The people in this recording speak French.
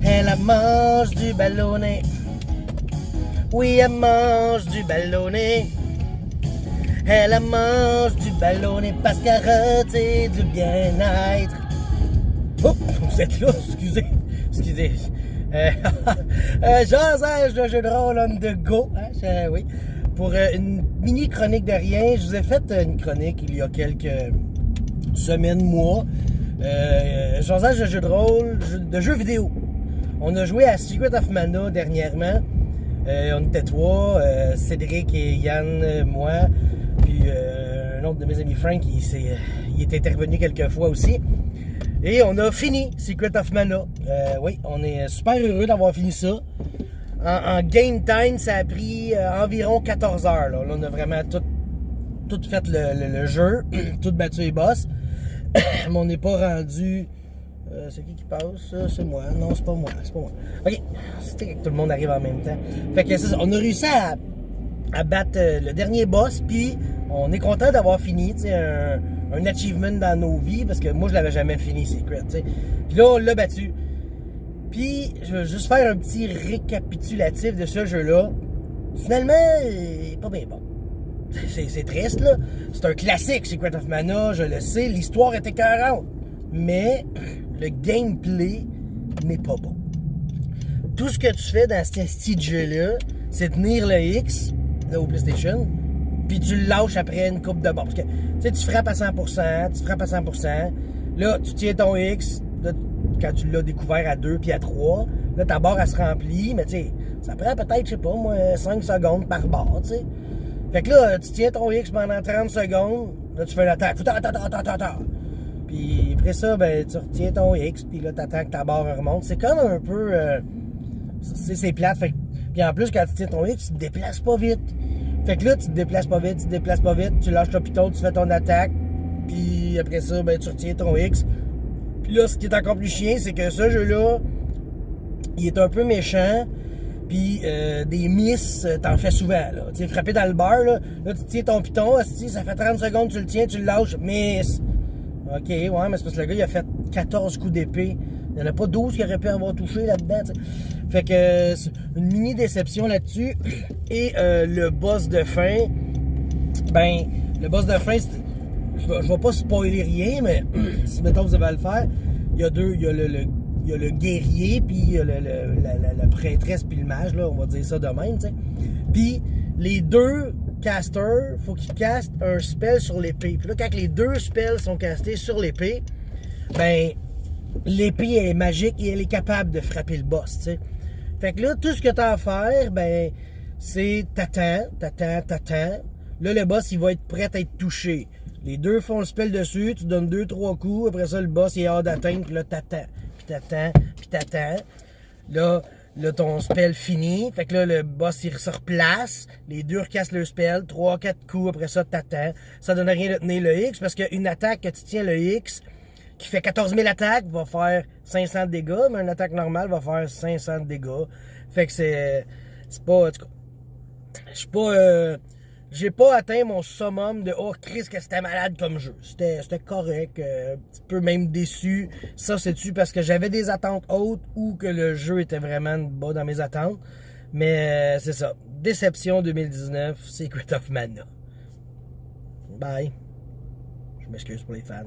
Elle mange du ballonnet. Oui, elle mange du ballonnet. Elle mange du ballonnet parce qu'elle retire du bien-être. Oh, vous êtes là, excusez. Josage de jeu de rôle on the go. Hein, oui. Pour une mini chronique de rien, je vous ai fait une chronique il y a quelques semaines, mois. Josage de jeu de rôle, de jeux vidéo. On a joué à Secret of Mana dernièrement. On était trois, Cédric et Yann, moi, puis un autre de mes amis, Frank, il est intervenu quelques fois aussi. Et on a fini Secret of Mana. Oui, on est super heureux d'avoir fini ça. En game time, ça a pris environ 14 heures. Là, on a vraiment tout fait le jeu, tout battu les boss. Mais on n'est pas rendu... c'est qui passe? C'est moi. Non, c'est pas moi. OK. C'était que tout le monde arrive en même temps. Fait que c'est ça. On a réussi à battre le dernier boss, puis on est content d'avoir fini, tu sais, un achievement dans nos vies, parce que moi, je l'avais jamais fini, Secret, tu sais. Puis là, on l'a battu. Puis, je vais juste faire un petit récapitulatif de ce jeu-là. Finalement, il est pas bien bon. C'est triste, là. C'est un classique, Secret of Mana, je le sais. L'histoire est écœurante. Mais le gameplay n'est pas bon. Tout ce que tu fais dans ce style jeu-là, c'est tenir le X, là, au PlayStation, puis tu le lâches après une coupe de barre. Parce que, tu sais, tu frappes à 100%, là, tu tiens ton X, là, quand tu l'as découvert à 2 puis à 3, là, ta barre, elle se remplit, mais tu sais, ça prend peut-être, je sais pas, moi, 5 secondes par barre, tu sais. Fait que là, tu tiens ton X pendant 30 secondes, là, tu fais l'attaque. Puis après ça, ben, tu retiens ton X, puis là, t'attends que ta barre remonte. C'est comme un peu... c'est plate. Fait, puis en plus, quand tu tiens ton X, tu te déplaces pas vite. Fait que là, tu te déplaces pas vite, tu lâches ton piton, tu fais ton attaque, puis après ça, ben, tu retiens ton X. Puis là, ce qui est encore plus chiant, c'est que ce jeu-là, il est un peu méchant, puis des misses, t'en fais souvent, là. Tu sais, frapper dans le bar, là, tu tiens ton piton, ça fait 30 secondes, tu le tiens, tu le lâches, miss. OK, ouais, mais c'est parce que le gars, il a fait 14 coups d'épée. Il n'y en a pas 12 qui auraient pu avoir touché là-dedans, t'sais. Fait que c'est une mini déception là-dessus. Et le boss de fin, ben, le boss de fin, je vais pas spoiler rien, mais si mettons vous avez à le faire, il y a deux, il y a le guerrier, puis il y a la prêtresse, puis le mage, là, on va dire ça de même, tu sais. Puis les deux casters, faut qu'ils castent un spell sur l'épée. Puis là, quand les deux spells sont castés sur l'épée, ben, l'épée est magique et elle est capable de frapper le boss, tu sais. Fait que là, tout ce que t'as à faire, ben, c'est t'attends. Là, le boss, il va être prêt à être touché. Les deux font le spell dessus, tu donnes 2-3 coups, après ça, le boss, il est hors d'atteindre, puis là, t'attends. Là, ton spell finit. Fait que là, le boss, il se replace. Les deux recassent le spell. 3-4 coups. Après ça, t'attends. Ça donne rien de tenir le X parce qu'une attaque que tu tiens le X qui fait 14 000 attaques va faire 500 de dégâts, mais une attaque normale va faire 500 de dégâts. Fait que c'est pas... En tout cas, je suis pas... j'ai pas atteint mon summum de « Oh, Chris, que c'était malade comme jeu. » C'était correct, un petit peu même déçu. Ça, c'est-tu parce que j'avais des attentes hautes ou que le jeu était vraiment bas dans mes attentes. Mais c'est ça. Déception 2019, Secret of Mana. Bye. Je m'excuse pour les fans.